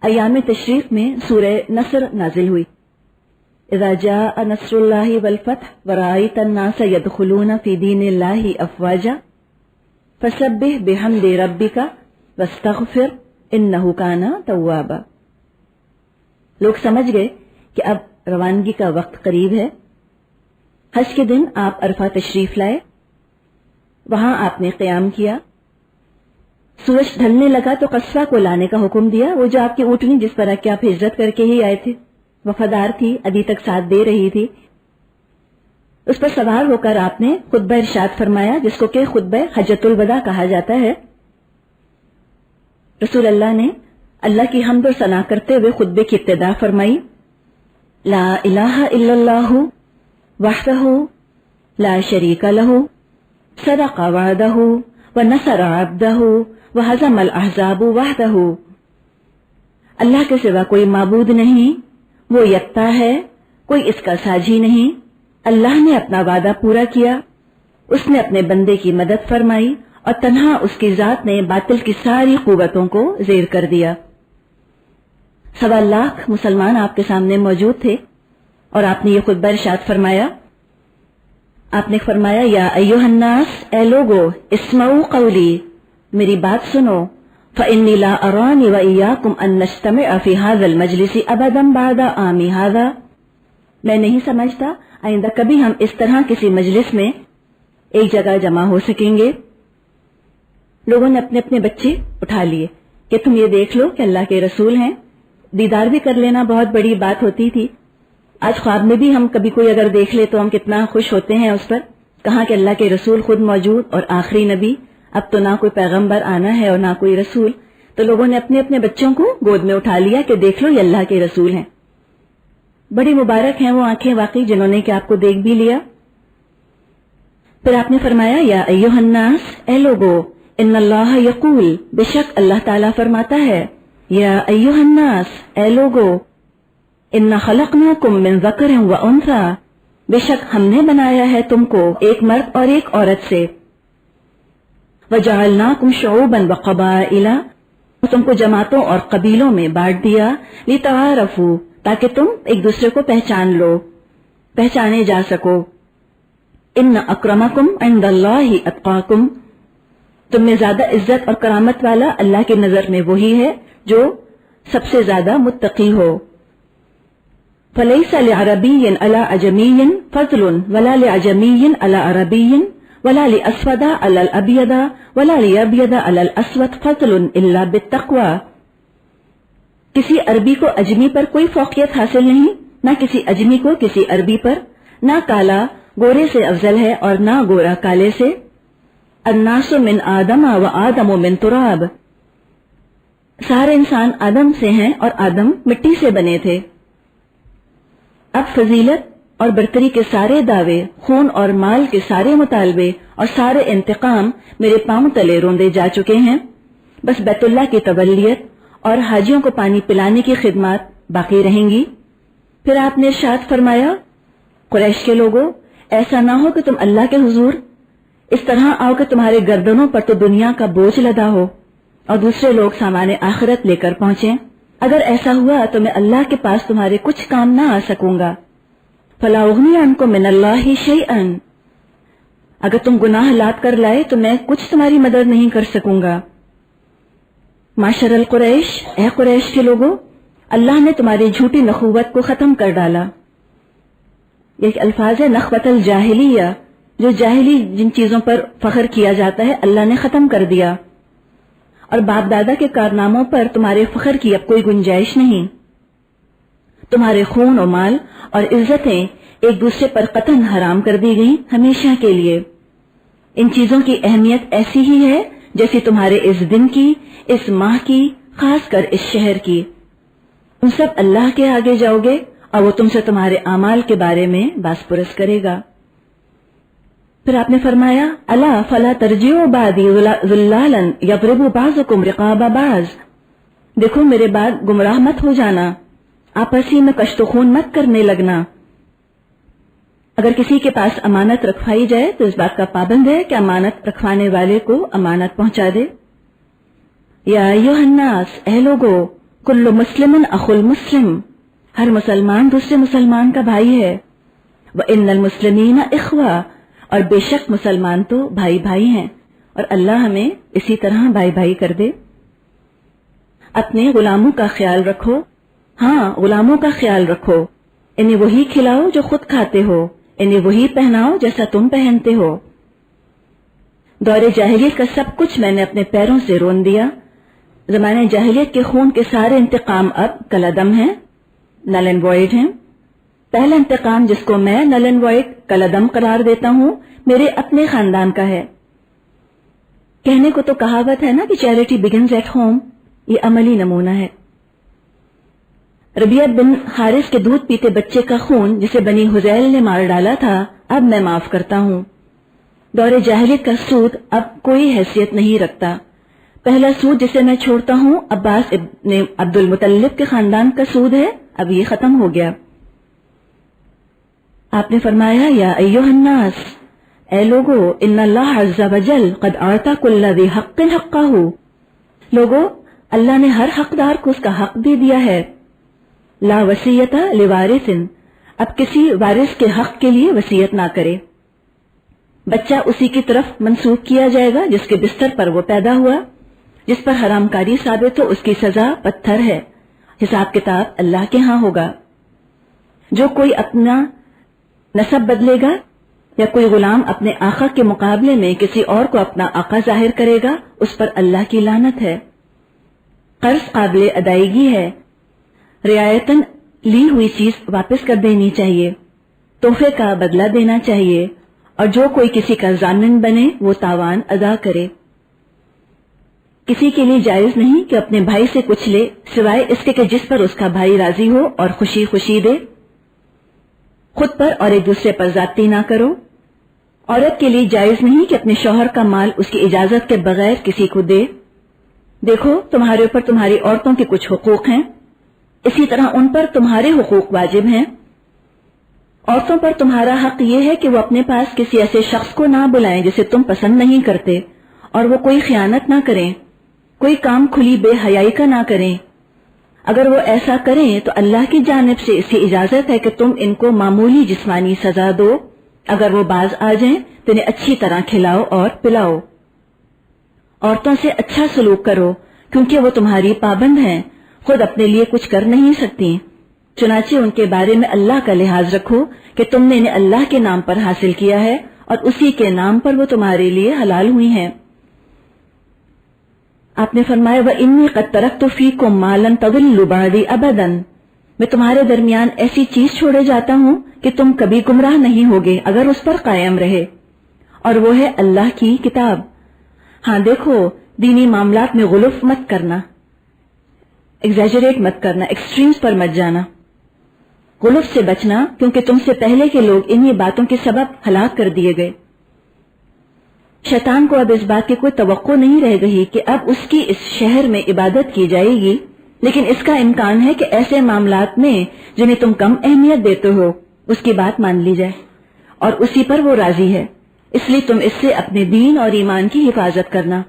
ایام تشریف میں سورہ نصر نازل ہوئی. اذا جاء نصر اللہ والفتح ورأیت الناس يدخلون فی دین اللہ افواجا فسبح بحمد ربک واستغفر انہ کان توابا. لوگ سمجھ گئے کہ اب روانگی کا وقت قریب ہے. حج کے دن آپ عرفہ تشریف لائے. وہاں آپ نے قیام کیا. سورج ڈھلنے لگا تو قصوہ کو لانے کا حکم دیا. وہ جو آپ کی اونٹنی جس پر کہ آپ ہجرت کر کے ہی آئے تھے، وفادار تھی، ابھی تک ساتھ دے رہی تھی، اس پر سوار ہو کر آپ نے خطبہ ارشاد فرمایا، جس کو کہ خطبہ حجۃ الوداع کہا جاتا ہے. رسول اللہ نے اللہ کی حمد و ثنا کرتے ہوئے خطبے کی ابتدا فرمائی. لا الہ الا اللہ وحدہ لا شریک لہ صدق وعدہ ونصر عبدہ وہزم الاحزاب وحدہ. اللہ کے سوا کوئی معبود نہیں، وہ یکتا ہے، کوئی اس کا ساجی نہیں. اللہ نے اپنا وعدہ پورا کیا، اس نے اپنے بندے کی مدد فرمائی اور تنہا اس کی ذات نے باطل کی ساری قوتوں کو زیر کر دیا. 1.25 لاکھ مسلمان آپ کے سامنے موجود تھے اور آپ نے یہ خطبہ ارشاد فرمایا. آپ نے فرمایا، یا ایھا الناس، اے لوگو، اسمعوا قولی، میری بات سنو. فإنی لا ارانی وإیاکم ان نجتمع فی ھذا المجلس ابدا بعد عامی ھذا. میں نہیں سمجھتا آئندہ کبھی ہم اس طرح کسی مجلس میں ایک جگہ جمع ہو سکیں گے. لوگوں نے اپنے اپنے بچے اٹھا لیے کہ تم یہ دیکھ لو کہ اللہ کے رسول ہیں. دیدار بھی کر لینا بہت بڑی بات ہوتی تھی. آج خواب میں بھی ہم کبھی کوئی اگر دیکھ لے تو ہم کتنا خوش ہوتے ہیں اس پر. کہاں کہ اللہ کے رسول خود موجود اور آخری نبی. اب تو نہ کوئی پیغمبر آنا ہے اور نہ کوئی رسول. تو لوگوں نے اپنے اپنے بچوں کو گود میں اٹھا لیا کہ دیکھ لو یہ اللہ کے رسول ہیں. بڑی مبارک ہیں وہ آنکھیں واقعی جنہوں نے کہ آپ کو دیکھ بھی لیا. پھر آپ نے فرمایا، یا ایھا الناس، اے لوگو، ان اللہ یقول، بے شک اللہ تعالیٰ فرماتا ہے، یا ایھا الناس، اے لوگو، انا خلقناکم من ذکر و انثی، بے شک ہم نے بنایا ہے تم کو ایک مرد اور ایک عورت سے. وجعلناکم شعوبا وقبائل، تم کو جماعتوں اور قبیلوں میں بانٹ دیا. لتعارفوا، تاکہ تم ایک دوسرے کو پہچان لو، پہچانے جا سکو. ان اکرمکم عند اللہ اتقاکم، تم میں زیادہ عزت اور کرامت والا اللہ کی نظر میں وہی ہے جو سب سے زیادہ متقی ہو. فلیس لعربی علی عجمی فضل ولا لعجمی علی عربی ولا لاسود علی الابیض ولا لابیض علی الاسود فضل الا بالتقوی. کسی عربی کو اجمی پر کوئی فوقیت حاصل نہیں، نہ کسی اجمی کو کسی عربی پر. نہ کالا گورے سے افضل ہے اور نہ گورا کالے سے. الناس من آدم و آدم من تراب، سارے انسان آدم سے ہیں اور آدم مٹی سے بنے تھے. اب فضیلت اور برتری کے سارے دعوے، خون اور مال کے سارے مطالبے اور سارے انتقام میرے پاؤں تلے روندے جا چکے ہیں. بس بیت اللہ کی تولیت اور حاجیوں کو پانی پلانے کی خدمات باقی رہیں گی. پھر آپ نے ارشاد فرمایا، قریش کے لوگوں، ایسا نہ ہو کہ تم اللہ کے حضور اس طرح آؤ کہ تمہارے گردنوں پر تو دنیا کا بوجھ لدا ہو اور دوسرے لوگ سامان آخرت لے کر پہنچیں. اگر ایسا ہوا تو میں اللہ کے پاس تمہارے کچھ کام نہ آ سکوں گا. فلا اغنی عنکم من اللہ شیئا، اگر تم گناہ لاد کر لائے تو میں کچھ تمہاری مدد نہیں کر سکوں گا. معاشر القریش، اے قریش کے لوگوں، اللہ نے تمہاری جھوٹی نخوت کو ختم کر ڈالا. یہ الفاظ ہے نخوت الجاہلیہ، جو جاہلی جن چیزوں پر فخر کیا جاتا ہے اللہ نے ختم کر دیا. اور باپ دادا کے کارناموں پر تمہارے فخر کی اب کوئی گنجائش نہیں. تمہارے خون و مال اور عزتیں ایک دوسرے پر قطعاً حرام کر دی گئی ہمیشہ کے لیے. ان چیزوں کی اہمیت ایسی ہی ہے جیسی تمہارے اس دن کی، اس ماہ کی، خاص کر اس شہر کی. تم سب اللہ کے آگے جاؤ گے اور وہ تم سے تمہارے اعمال کے بارے میں باس پرس کرے گا. پھر آپ نے فرمایا، الا فلا ترجعوا بعدی ضلالا یضرب بعضکم رقاب بعض، دیکھو میرے بعد گمراہ مت ہو جانا، آپسی میں کشت و خون مت کرنے لگنا. اگر کسی کے پاس امانت رکھوائی جائے تو اس بات کا پابند ہے کہ امانت رکھوانے والے کو امانت پہنچا دے. یا ایھا الناس، اے لوگو، کل مسلم اخو المسلم، ہر مسلمان دوسرے مسلمان کا بھائی ہے، وَإِنَّ الْمُسْلِمِينَ إِخْوَةٌ، اور بے شک مسلمان تو بھائی بھائی ہیں، اور اللہ ہمیں اسی طرح بھائی بھائی کر دے۔ اپنے غلاموں کا خیال رکھو، ہاں غلاموں کا خیال رکھو، انہیں وہی کھلاؤ جو خود کھاتے ہو، انہیں وہی پہناؤ جیسا تم پہنتے ہو۔ دور جاہلیت کا سب کچھ میں نے اپنے پیروں سے رون دیا، زمانے جاہلیت کے خون کے سارے انتقام اب کالعدم ہیں، نل اینڈ وائڈ ہیں۔ پہلا انتقام جس کو میں نل اینڈ وائڈ کالعدم قرار دیتا ہوں میرے اپنے خاندان کا ہے۔ کہنے کو تو کہاوت ہے نا کہ چیریٹی بگنز ایٹ ہوم، یہ عملی نمونہ ہے۔ ربیعہ بن حارث کے دودھ پیتے بچے کا خون جسے بنی حذیل نے مار ڈالا تھا اب میں معاف کرتا ہوں۔ دور جاہلیت کا سود اب کوئی حیثیت نہیں رکھتا۔ پہلا سود جسے میں چھوڑتا ہوں عباس ابن عبد المطلب کے خاندان کا سود ہے، اب یہ ختم ہو گیا۔ آپ نے فرمایا یا ایھا الناس، اے لوگو، ان اللہ عز وجل قد اعطى كل ذی حق حقہ، لوگو اللہ نے ہر حقدار کو اس کا حق دے دیا ہے۔ لا وصیۃ لوارث، اب کسی وارث کے حق کے لیے وصیت نہ کرے۔ بچہ اسی کی طرف منسوب کیا جائے گا جس کے بستر پر وہ پیدا ہوا، جس پر حرام کاری ثابت ہو اس کی سزا پتھر ہے، حساب کتاب اللہ کے ہاں ہوگا۔ جو کوئی اپنا نسب بدلے گا یا کوئی غلام اپنے آقا کے مقابلے میں کسی اور کو اپنا آقا ظاہر کرے گا اس پر اللہ کی لعنت ہے۔ قرض قابل ادائیگی ہے، رعایتاً لی ہوئی چیز واپس کر دینی چاہیے، تحفے کا بدلہ دینا چاہیے، اور جو کوئی کسی کا ضامن بنے وہ تاوان ادا کرے۔ کسی کے لیے جائز نہیں کہ اپنے بھائی سے کچھ لے سوائے اس کے کہ جس پر اس کا بھائی راضی ہو اور خوشی خوشی دے۔ خود پر اور ایک دوسرے پر زیادتی نہ کرو۔ عورت کے لیے جائز نہیں کہ اپنے شوہر کا مال اس کی اجازت کے بغیر کسی کو دے۔ دیکھو تمہارے اوپر تمہاری عورتوں کے کچھ حقوق ہیں، اسی طرح ان پر تمہارے حقوق واجب ہیں۔ عورتوں پر تمہارا حق یہ ہے کہ وہ اپنے پاس کسی ایسے شخص کو نہ بلائیں جسے تم پسند نہیں کرتے، اور وہ کوئی خیانت نہ کریں، کوئی کام کھلی بے حیائی کا نہ کریں۔ اگر وہ ایسا کریں تو اللہ کی جانب سے اس کی اجازت ہے کہ تم ان کو معمولی جسمانی سزا دو، اگر وہ باز آ جائیں تو انہیں اچھی طرح کھلاؤ اور پلاؤ۔ عورتوں سے اچھا سلوک کرو کیونکہ وہ تمہاری پابند ہیں، خود اپنے لیے کچھ کر نہیں سکتی، چنانچہ ان کے بارے میں اللہ کا لحاظ رکھو کہ تم نے انہیں اللہ کے نام پر حاصل کیا ہے اور اسی کے نام پر وہ تمہارے لیے حلال ہوئی ہیں۔ آپ نے فرمایا وَإِنِّي قَدْ تَرَكْتُ فِيكُمْ مَا لَن تَضِلُّوا بَعْدِي أَبَدًا، میں تمہارے درمیان ایسی چیز چھوڑے جاتا ہوں کہ تم کبھی گمراہ نہیں ہوگے اگر اس پر قائم رہے، اور وہ ہے اللہ کی کتاب۔ ہاں دیکھو دینی معاملات میں غلف مت کرنا، ایگزیجریٹ مت کرنا، ایکسٹریمز پر مت جانا، غلف سے بچنا، کیونکہ تم سے پہلے کے لوگ انہی باتوں کے سبب ہلاک کر دیے گئے۔ شیطان کو اب اس بات کی کوئی توقع نہیں رہ گئی کہ اب اس کی اس شہر میں عبادت کی جائے گی، لیکن اس کا امکان ہے کہ ایسے معاملات میں جنہیں تم کم اہمیت دیتے ہو اس کی بات مان لی جائے اور اسی پر وہ راضی ہے، اس لیے تم اس سے اپنے دین اور ایمان کی حفاظت کرنا،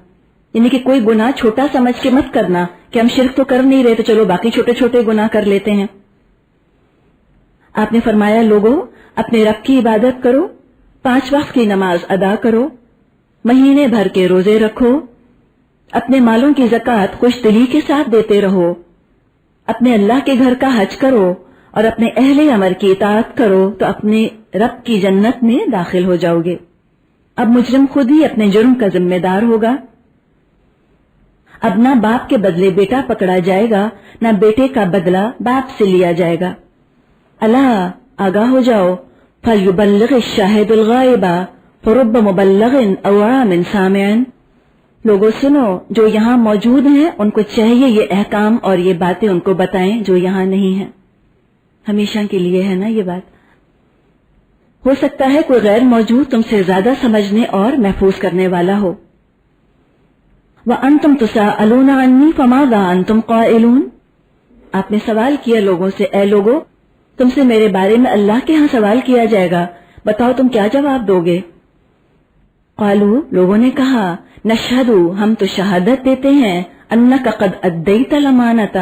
یعنی کہ کوئی گناہ چھوٹا سمجھ کے مت کرنا کہ ہم شرک تو کر نہیں رہے تو چلو باقی چھوٹے چھوٹے گناہ کر لیتے ہیں۔ آپ نے فرمایا لوگو اپنے رب کی عبادت کرو، 5 وقت کی نماز ادا کرو، مہینے بھر کے روزے رکھو، اپنے مالوں کی زکوٰۃ خوش دلی کے ساتھ دیتے رہو، اپنے اللہ کے گھر کا حج کرو اور اپنے اہل امر کی اطاعت کرو تو اپنے رب کی جنت میں داخل ہو جاؤ گے۔ اب مجرم خود ہی اپنے جرم کا ذمہ دار ہوگا۔ اب نہ باپ کے بدلے بیٹا پکڑا جائے گا، نہ بیٹے کا بدلہ باپ سے لیا جائے گا۔ اللہ آگاہ ہو جاؤ، فَلْيُبَلِّغِ الشَّاهِدُ الْغَائِبَ فَرُبَّ مُبَلَّغٍ أَوْعَىٰ مِنْ سَامِعٍ، لوگوں سنو جو یہاں موجود ہیں ان کو چاہیے یہ احکام اور یہ باتیں ان کو بتائیں جو یہاں نہیں ہیں، ہمیشہ کے لیے ہے نا یہ بات۔ ہو سکتا ہے کوئی غیر موجود تم سے زیادہ سمجھنے اور محفوظ کرنے والا ہو۔ وَأَنْتُمْ تُسَأَلُونَ عَنِّي فَمَاذَا أَنْتُمْ قَائِلُونَ، آپ نے سوال کیا لوگوں سے، اے لوگو تم سے میرے بارے میں اللہ کے ہاں سوال کیا جائے گا، بتاؤ تم کیا جواب دو گے؟ قالوا، لوگوں نے کہا نشہد، ہم تو شہادت دیتے ہیں، انک قد ادیت الامانۃ،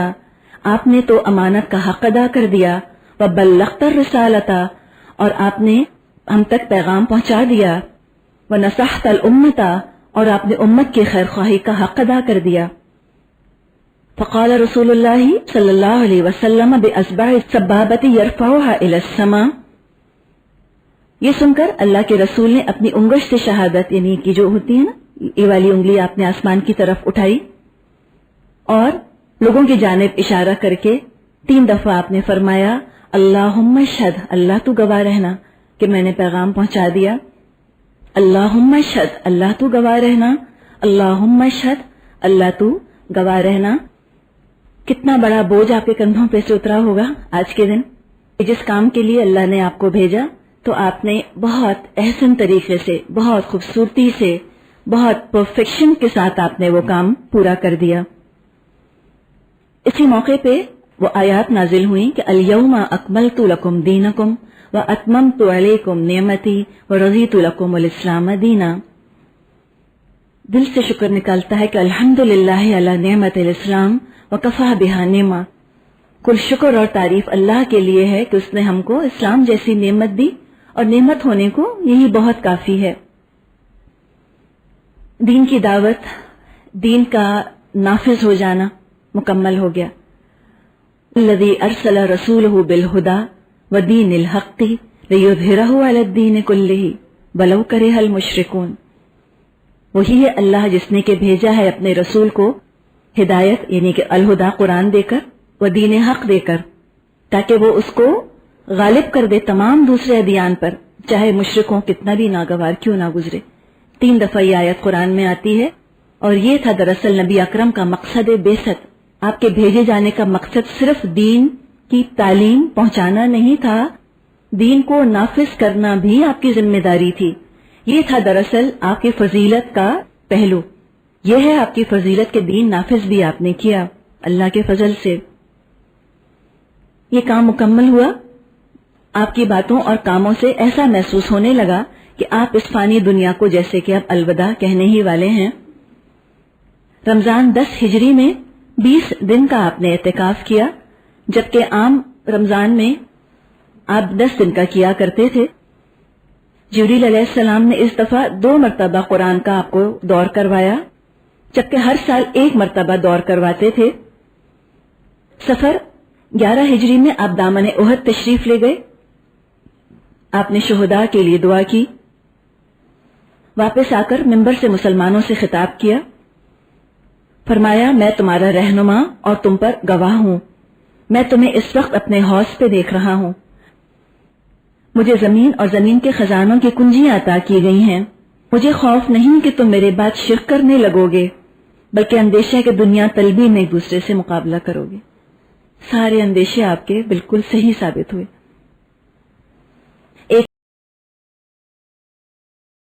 آپ نے تو امانت کا حق ادا کر دیا، وبلغت الرسالۃ، اور آپ نے ہم تک پیغام پہنچا دیا، ونصحت الامۃ، اور آپ نے امت کی خیر خواہی کا حق ادا کر دیا۔ فقال رسول اللہ صلی اللہ علیہ وسلم باصبع السبابۃ یرفعها الى السماء، یہ سن کر اللہ کے رسول نے اپنی انگشت سے شہادت، یعنی کہ جو ہوتی ہے نا، یہ والی انگلی آپ نے آسمان کی طرف اٹھائی اور لوگوں کی جانب اشارہ کر کے 3 دفعہ آپ نے فرمایا اللہم اشہد، اللہ تو گواہ رہنا کہ میں نے پیغام پہنچا دیا، اللہم اشہد، اللہ تو گواہ رہنا، اللہم اشہد، اللہ تو گواہ رہنا۔ کتنا بڑا بوجھ آپ کے کندھوں پہ سے اترا ہوگا آج کے دن، جس کام کے لیے اللہ نے آپ کو بھیجا تو آپ نے بہت احسن طریقے سے، بہت خوبصورتی سے، بہت پرفیکشن کے ساتھ آپ نے وہ کام پورا کر دیا۔ اسی موقع پہ وہ آیات نازل ہوئیں کہ الیوم اکملت لکم دینکم واتممت علیکم نعمتی ورضیت لکم الاسلام دینا۔ دل سے شکر نکالتا ہے کہ الحمدللہ علی نعمت الاسلام وکفا بہا نعمہ، کل شکر اور تعریف اللہ کے لیے ہے کہ اس نے ہم کو اسلام جیسی نعمت دی، اور نعمت ہونے کو یہی بہت کافی ہے۔ دین کی دعوت، دین کا نافذ ہو جانا مکمل ہو گیا۔ الذی ارسل رسولہ بالہدی ودین الحق لیظہرہ علی الدین کلہ ولو کرہ المشرکون، وہی ہے اللہ جس نے کہ بھیجا ہے اپنے رسول کو ہدایت، یعنی کہ الہدا قرآن دے کر، و دین حق دے کر، تاکہ وہ اس کو غالب کر دے تمام دوسرے ادیان پر، چاہے مشرکوں کتنا بھی ناگوار کیوں نہ گزرے۔ 3 دفعہ یہ آیت قرآن میں آتی ہے، اور یہ تھا دراصل نبی اکرم کا مقصد بعثت۔ آپ کے بھیجے جانے کا مقصد صرف دین کی تعلیم پہنچانا نہیں تھا، دین کو نافذ کرنا بھی آپ کی ذمہ داری تھی۔ یہ تھا دراصل آپ کی فضیلت کا پہلو، یہ ہے آپ کی فضیلت کے دین نافذ بھی آپ نے کیا اللہ کے فضل سے۔ یہ کام مکمل ہوا، آپ کی باتوں اور کاموں سے ایسا محسوس ہونے لگا کہ آپ اس فانی دنیا کو جیسے کہ اب الوداع کہنے ہی والے ہیں۔ رمضان 10 ہجری میں 20 دن کا آپ نے اعتکاف کیا، جبکہ عام رمضان میں آپ 10 دن کا کیا کرتے تھے۔ جبریل علیہ السلام نے اس دفعہ 2 مرتبہ قرآن کا آپ کو دور کروایا، جبکہ ہر سال 1 مرتبہ دور کرواتے تھے۔ سفر 11 ہجری میں آپ دامن احد تشریف لے گئے، آپ نے شہداء کے لیے دعا کی، واپس آ کر ممبر سے مسلمانوں سے خطاب کیا، فرمایا میں تمہارا رہنما اور تم پر گواہ ہوں، میں تمہیں اس وقت اپنے حوض پہ دیکھ رہا ہوں، مجھے زمین اور زمین کے خزانوں کی کنجیاں عطا کی گئی ہیں، مجھے خوف نہیں کہ تم میرے بعد شرک کرنے لگو گے، بلکہ اندیشہ ہے کہ دنیا طلبی میں ایک دوسرے سے مقابلہ کرو گے۔ سارے اندیشے آپ کے بالکل صحیح ثابت ہوئے۔